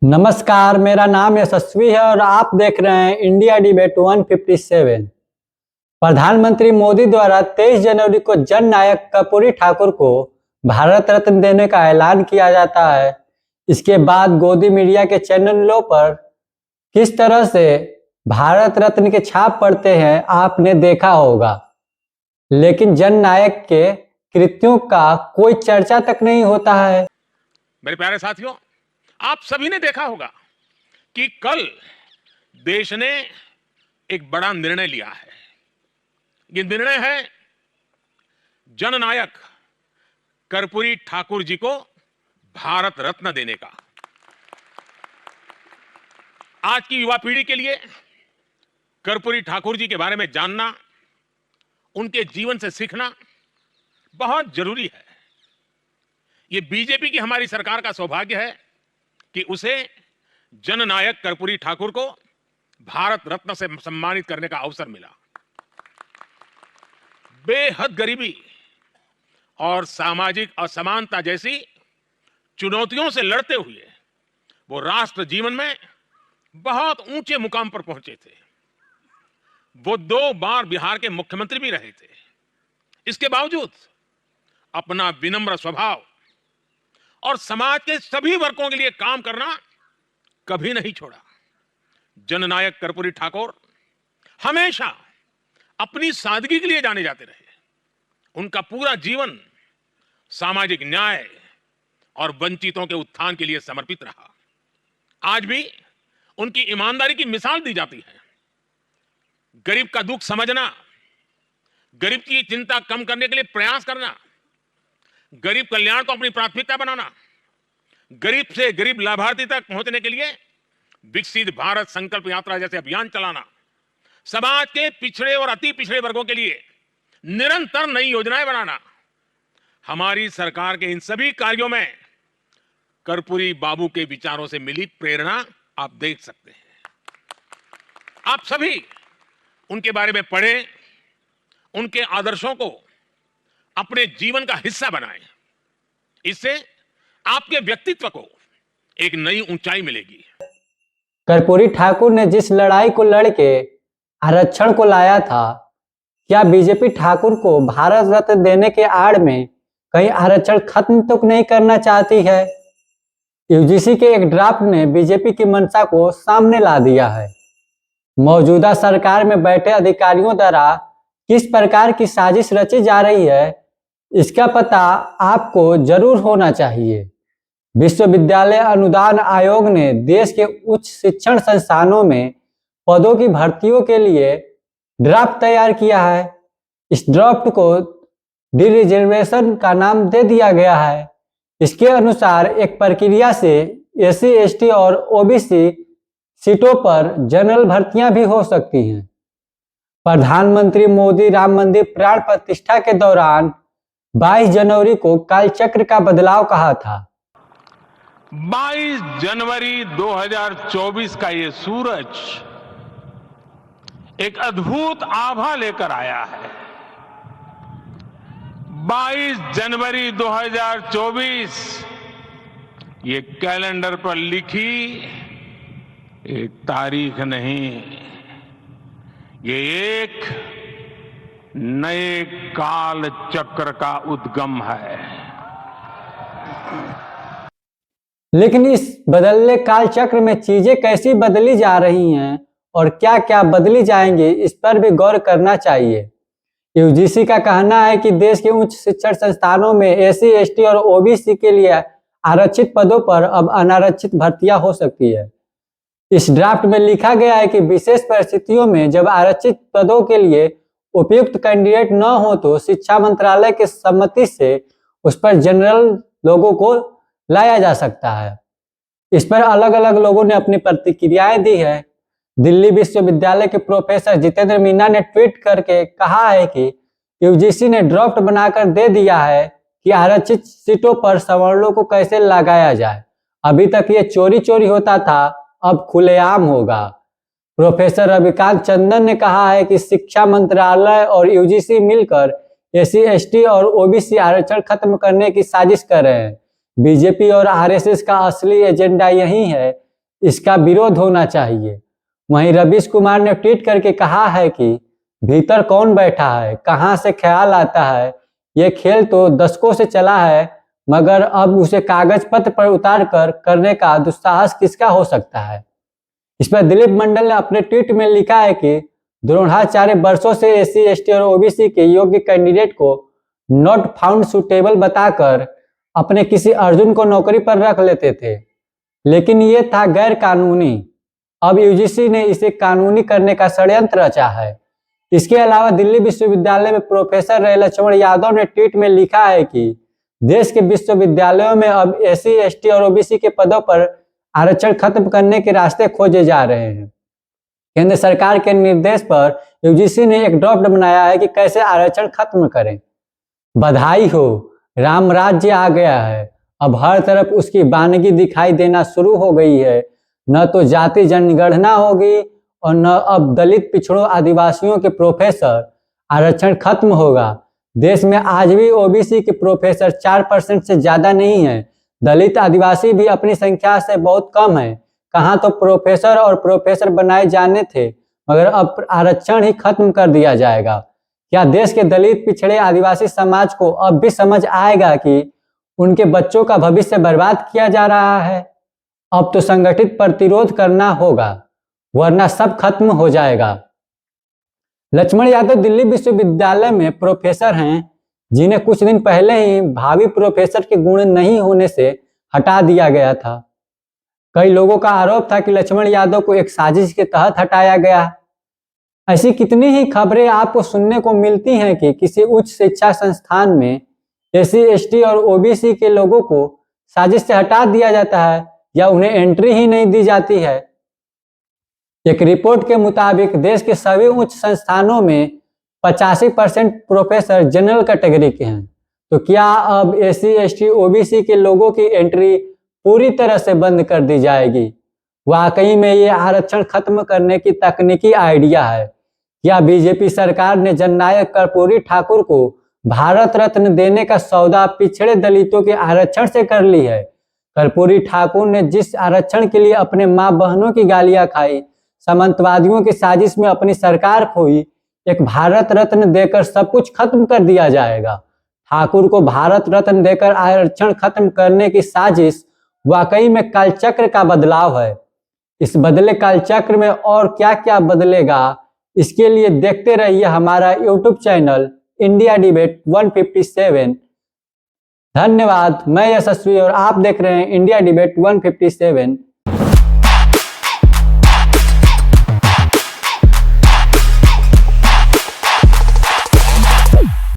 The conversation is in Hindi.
नमस्कार, मेरा नाम यशस्वी है और आप देख रहे हैं इंडिया डिबेट 157। प्रधानमंत्री मोदी द्वारा 23 जनवरी को जननायक कर्पूरी ठाकुर को भारत रत्न देने का ऐलान किया जाता है। इसके बाद गोदी मीडिया के चैनलों पर किस तरह से भारत रत्न के छाप पड़ते हैं आपने देखा होगा, लेकिन जननायक के कृत्यों का कोई चर्चा तक नहीं होता है। मेरे प्यारे साथियों, आप सभी ने देखा होगा कि कल देश ने एक बड़ा निर्णय लिया है। ये निर्णय है जननायक कर्पूरी ठाकुर जी को भारत रत्न देने का। आज की युवा पीढ़ी के लिए कर्पूरी ठाकुर जी के बारे में जानना, उनके जीवन से सीखना बहुत जरूरी है। ये बीजेपी की हमारी सरकार का सौभाग्य है कि उसे जननायक कर्पूरी ठाकुर को भारत रत्न से सम्मानित करने का अवसर मिला। बेहद गरीबी और सामाजिक असमानता जैसी चुनौतियों से लड़ते हुए वो राष्ट्र जीवन में बहुत ऊंचे मुकाम पर पहुंचे थे। वो 2 बार बिहार के मुख्यमंत्री भी रहे थे। इसके बावजूद अपना विनम्र स्वभाव और समाज के सभी वर्गों के लिए काम करना कभी नहीं छोड़ा। जननायक कर्पूरी ठाकुर हमेशा अपनी सादगी के लिए जाने जाते रहे। उनका पूरा जीवन सामाजिक न्याय और वंचितों के उत्थान के लिए समर्पित रहा। आज भी उनकी ईमानदारी की मिसाल दी जाती है। गरीब का दुख समझना, गरीब की चिंता कम करने के लिए प्रयास करना, गरीब कल्याण को अपनी प्राथमिकता बनाना, गरीब से गरीब लाभार्थी तक पहुंचने के लिए विकसित भारत संकल्प यात्रा जैसे अभियान चलाना, समाज के पिछड़े और अति पिछड़े वर्गों के लिए निरंतर नई योजनाएं बनाना, हमारी सरकार के इन सभी कार्यों में कर्पूरी बाबू के विचारों से मिली प्रेरणा आप देख सकते हैं। आप सभी उनके बारे में पढ़ें, उनके आदर्शों को अपने जीवन का हिस्सा बनाएं। इससे आपके व्यक्तित्व को एक नई ऊंचाई मिलेगी। कर्पूरी ठाकुर ने जिस लड़ाई को लड़के आरक्षण को लाया था, क्या बीजेपी ठाकुर को भारत रत्न देने के आड़ में कहीं आरक्षण खत्म तो नहीं करना चाहती है? यूजीसी के एक ड्राफ्ट ने बीजेपी की मंशा को सामने ला दिया है। मौजूदा सरकार में बैठे अधिकारियों द्वारा किस प्रकार की साजिश रची जा रही है, इसका पता आपको जरूर होना चाहिए। विश्वविद्यालय अनुदान आयोग ने देश के उच्च शिक्षण संस्थानों में पदों की भर्तियों के लिए ड्राफ्ट तैयार किया है। इस ड्राफ्ट को डी रिजर्वेशन का नाम दे दिया गया है। इसके अनुसार एक प्रक्रिया से एससी, एसटी और ओबीसी सीटों पर जनरल भर्तियां भी हो सकती हैं। प्रधानमंत्री मोदी राम मंदिर प्राण प्रतिष्ठा के दौरान 22 जनवरी को कालचक्र का बदलाव कहा था। 22 जनवरी 2024 का ये सूरज एक अद्भुत आभा लेकर आया है। 22 जनवरी 2024 ये कैलेंडर पर लिखी एक तारीख नहीं, ये एक नए काल चक्र का उद्गम है। लेकिन इस बदलने काल चक्र में चीजें कैसी बदली जा रही हैं और क्या क्या बदली जाएंगी, इस पर भी गौर करना चाहिए। यूजीसी का कहना है कि देश के उच्च शिक्षण संस्थानों में एससी, एसटी और ओबीसी के लिए आरक्षित पदों पर अब अनारक्षित भर्तियां हो सकती है। इस ड्राफ्ट में लिखा गया है कि विशेष परिस्थितियों में जब आरक्षित पदों के लिए उपयुक्त कैंडिडेट न हो तो शिक्षा मंत्रालय की सम्मति से उस पर जनरल लोगों को लाया जा सकता है। इस पर अलग अलग लोगों ने अपनी प्रतिक्रियाएं दी है। दिल्ली विश्वविद्यालय के प्रोफेसर जितेंद्र मीना ने ट्वीट करके कहा है कि यूजीसी ने ड्राफ्ट बनाकर दे दिया है कि आरक्षित सीटों पर सवर्णों को कैसे लगाया जाए। अभी तक ये चोरी चोरी होता था, अब खुलेआम होगा। प्रोफेसर रविकांत चंदन ने कहा है कि शिक्षा मंत्रालय और यूजीसी मिलकर एससी, एसटी और ओबीसी आरक्षण खत्म करने की साजिश कर रहे हैं। बीजेपी और आरएसएस का असली एजेंडा यही है इसका विरोध होना चाहिए। वहीं रवीश कुमार ने ट्वीट करके कहा है कि भीतर कौन बैठा है, कहां से ख्याल आता है, ये खेल तो दशकों से चला है, मगर अब उसे कागज पत्र पर उतार कर करने का दुस्साहस किसका हो सकता है। इस पर दिलीप मंडल ने अपने ट्वीट में लिखा है कि द्रोणाचार्य वर्षों से SC ST और OBC के योग्य कैंडिडेट को नॉट फाउंड सुटेबल बताकर अपने किसी अर्जुन को नौकरी पर रख लेते थे, लेकिन ये था गैर कानूनी। अब UGC ने इसे कानूनी करने का षड्यंत्र रचा है। इसके अलावा दिल्ली विश्वविद्यालय में प्रोफेसर रहे लक्ष्मण यादव ने ट्वीट में लिखा है कि देश के विश्वविद्यालयों में अब SC ST और OBC के पदों पर आरक्षण खत्म करने के रास्ते खोजे जा रहे हैं। केंद्र सरकार के निर्देश पर UGC ने एक ड्राफ्ट बनाया है कि कैसे आरक्षण खत्म करें। बधाई हो, राम राज्य आ गया है। अब हर तरफ उसकी बानगी दिखाई देना शुरू हो गई है। न तो जाति जनगणना होगी और न अब दलित पिछड़ों आदिवासियों के प्रोफेसर। आरक्षण खत्म होगा। देश में आज भी OBC के प्रोफेसर 4% से ज्यादा नहीं है। दलित आदिवासी भी अपनी संख्या से बहुत कम है। कहाँ तो प्रोफेसर और प्रोफेसर बनाए जाने थे, मगर अब आरक्षण ही खत्म कर दिया जाएगा। क्या देश के दलित पिछड़े आदिवासी समाज को अब भी समझ आएगा कि उनके बच्चों का भविष्य बर्बाद किया जा रहा है? अब तो संगठित प्रतिरोध करना होगा, वरना सब खत्म हो जाएगा। लक्ष्मण यादव दिल्ली विश्वविद्यालय में प्रोफेसर हैं, जिन्हें कुछ दिन पहले ही भावी प्रोफेसर के गुण नहीं होने से हटा दिया गया था। कई लोगों का आरोप था कि लक्ष्मण यादव को एक साजिश के तहत हटाया गया। ऐसी कितनी ही खबरें आपको सुनने को मिलती हैं कि किसी उच्च शिक्षा संस्थान में SC ST और OBC के लोगों को साजिश से हटा दिया जाता है या उन्हें एंट्री ही नहीं दी जाती है। एक रिपोर्ट के मुताबिक देश के सभी उच्च संस्थानों में 85% प्रोफेसर जनरल कैटेगरी के हैं। तो क्या अब SC ST OBC के लोगों की एंट्री पूरी तरह से बंद कर दी जाएगी? वाकई में ये आरक्षण खत्म करने की तकनीकी आइडिया है या बीजेपी सरकार ने जननायक कर्पूरी ठाकुर को भारत रत्न देने का सौदा पिछड़े दलितों के आरक्षण से कर ली है? कर्पूरी ठाकुर ने जिस आरक्षण के लिए अपने माँ बहनों की गालियां खाई, सामंतवादियों की साजिश में अपनी सरकार खोई, एक भारत रत्न देकर सब कुछ खत्म कर दिया जाएगा। ठाकुर को भारत रत्न देकर आरक्षण खत्म करने की साजिश वाकई में कालचक्र का बदलाव है। इस बदले कालचक्र में और क्या क्या बदलेगा, इसके लिए देखते रहिए हमारा YouTube चैनल इंडिया डिबेट 157। धन्यवाद। मैं यशस्वी और आप देख रहे हैं इंडिया डिबेट 157।